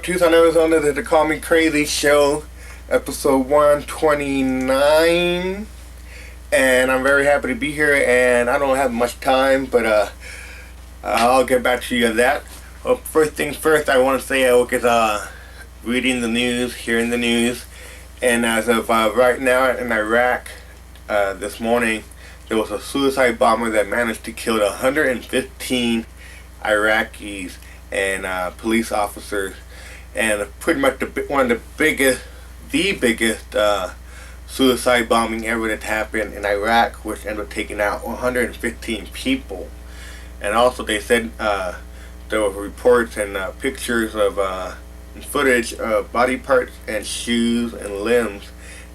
Tucson, Arizona, to the Call Me Crazy Show, episode 129. And I'm very happy to be here, and I don't have much time, but I'll get back to you on that. Well, first things first, I want to say I was reading the news, hearing the news, and as of right now in Iraq, this morning, there was a suicide bomber that managed to kill 115 Iraqis and police officers, and pretty much one of the biggest suicide bombing ever that happened in Iraq, which ended up taking out 115 people. And also they said there were reports and pictures of footage of body parts and shoes and limbs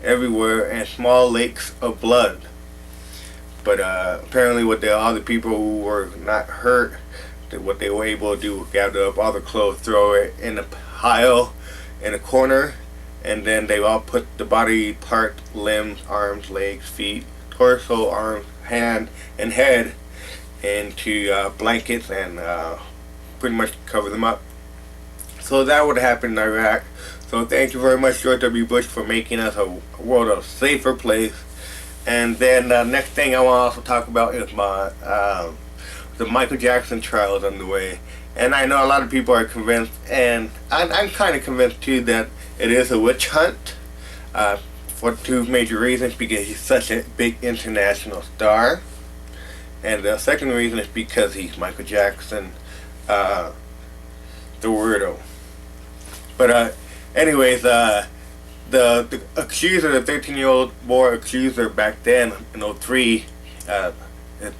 everywhere, and small lakes of blood. But apparently with the other people who were not hurt, what they were able to do was gather up all the clothes, throw it in a pile in a corner, and then they all put the body part, limbs, arms, legs, feet, torso, arms, hand, and head into blankets and pretty much cover them up. So that would happen in Iraq. So thank you very much, George W. Bush, for making us a world a safer place. And then the next thing I want to also talk about is my the Michael Jackson trial is underway, and I know a lot of people are convinced, and I'm kind of convinced too, that it is a witch hunt for two major reasons: because he's such a big international star, and the second reason is because he's Michael Jackson, the weirdo. But anyways, the accuser, the 13-year-old boy accuser back then in 2003, has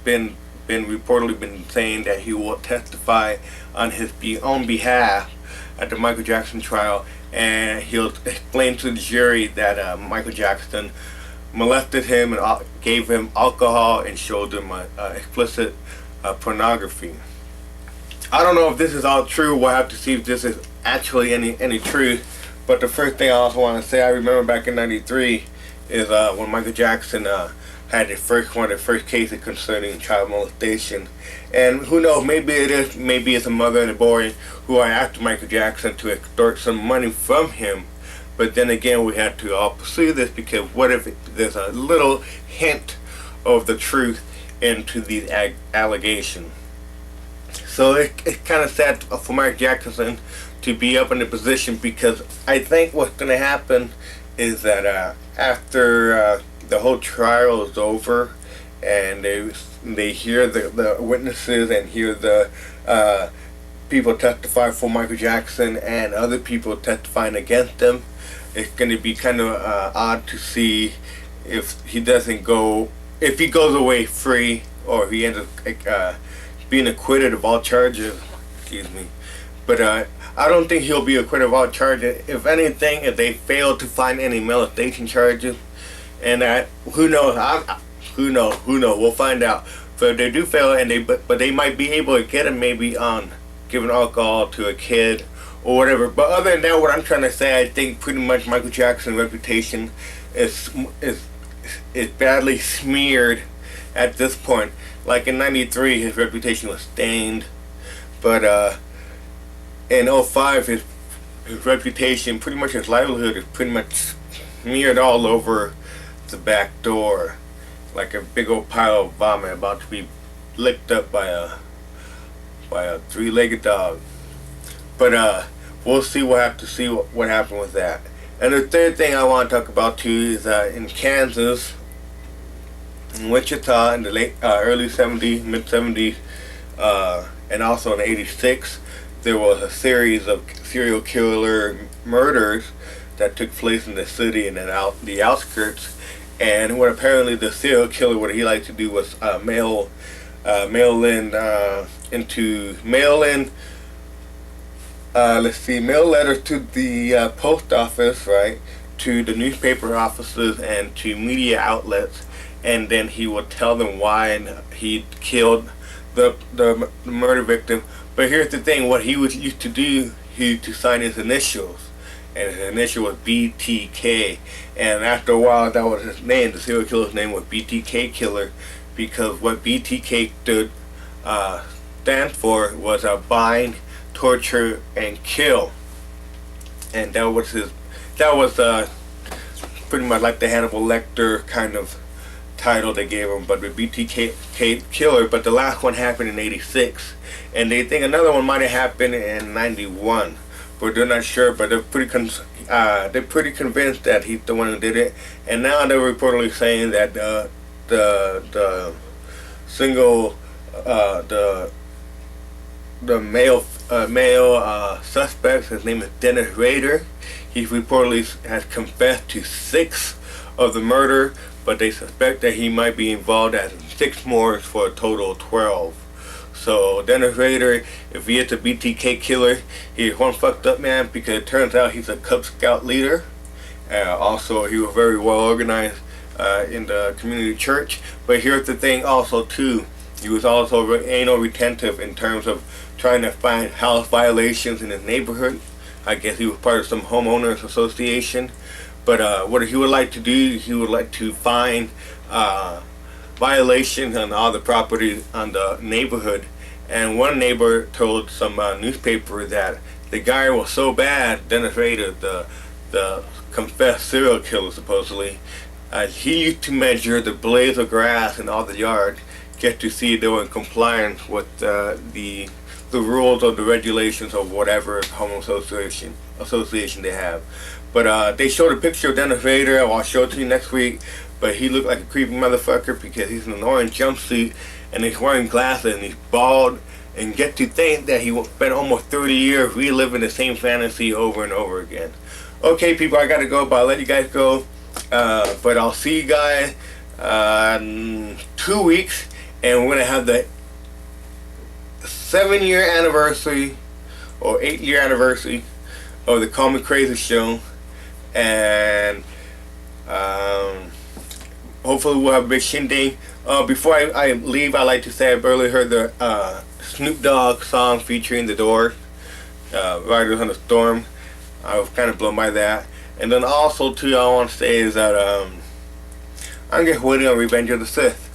been reportedly been saying that he will testify on his own behalf at the Michael Jackson trial, and he'll explain to the jury that Michael Jackson molested him and gave him alcohol and showed him explicit pornography. I don't know if this is all true. We'll have to see if this is actually any truth. But the first thing I also want to say, I remember back in '93 is when Michael Jackson had one of the first cases concerning child molestation. And who knows, maybe it's a mother and a boy who are after Michael Jackson to extort some money from him. But then again, we have to all pursue this, because what if there's a little hint of the truth into these allegations? So it's kind of sad for Michael Jackson to be up in the position, because I think what's going to happen is that after the whole trial is over, and they hear the witnesses and hear the people testify for Michael Jackson and other people testifying against him, it's going to be kind of odd to see if he goes away free, or if he ends up being acquitted of all charges. Excuse me. But I don't think he'll be acquitted of all charges. If anything, if they fail to find any molestation charges, and who knows? Who knows? We'll find out. But if they do fail, but they might be able to get him maybe on giving alcohol to a kid or whatever. But other than that, what I'm trying to say, I think pretty much Michael Jackson's reputation is badly smeared at this point. Like in '93, his reputation was stained, but in '05, his reputation, pretty much his livelihood, is pretty much smeared all over the back door, like a big old pile of vomit about to be licked up by a three-legged dog. But we'll see. We'll have to see what happened with that. And the third thing I want to talk about too is in Kansas, in Wichita, in the early '70s, mid '70s, and also in '86, there was a series of serial killer murders that took place in the city and the outskirts. And what apparently the serial killer, what he liked to do was mail letters to the post office, right, to the newspaper offices and to media outlets, and then he would tell them why he killed the murder victim. But here's the thing: what he used to do, he used to sign his initials, and his initial was BTK. And after a while, that was his name. The serial killer's name was BTK Killer, because what BTK stands for was bind, torture, and kill. and that was pretty much like the Hannibal Lecter kind of title they gave him, but the BTK killer. But the last one happened in '86, and they think another one might have happened in '91, but they're not sure. But they're pretty convinced that he's the one who did it. And now they're reportedly saying that the single the male suspect, his name is Dennis Rader. He reportedly has confessed to 6 of the murder, but they suspect that he might be involved in 6 more for a total of 12. So Dennis Rader, if he is a BTK killer, he's one fucked up man, because it turns out he's a Cub Scout leader. Also, he was very well organized in the community church. But here's the thing also too, he was also anal retentive in terms of trying to find house violations in his neighborhood. I guess he was part of some homeowners association. But what he would like to do, he would like to find violations on all the property on the neighborhood. And one neighbor told some newspaper that the guy was so bad, Dennis Rader, the confessed serial killer supposedly, he used to measure the blades of grass in all the yard just to see if they were in compliance with the rules or the regulations of whatever home association they have. But they showed a picture of Dennis Rader. I'll show it to you next week. But he looked like a creepy motherfucker because he's in an orange jumpsuit and he's wearing glasses and he's bald. And get to think that he spent almost 30 years reliving the same fantasy over and over again. Okay, people, I gotta go, but I'll let you guys go. But I'll see you guys in 2 weeks, and we're gonna have the 7-year anniversary or 8-year anniversary of the Call Me Crazy show, and hopefully we'll have a big shindig. Before I leave, I'd like to say I've barely heard the Snoop Dogg song featuring The Doors, Riders on the Storm. I was kind of blown by that. And then also too, I want to say is that I'm just waiting on Revenge of the Sith.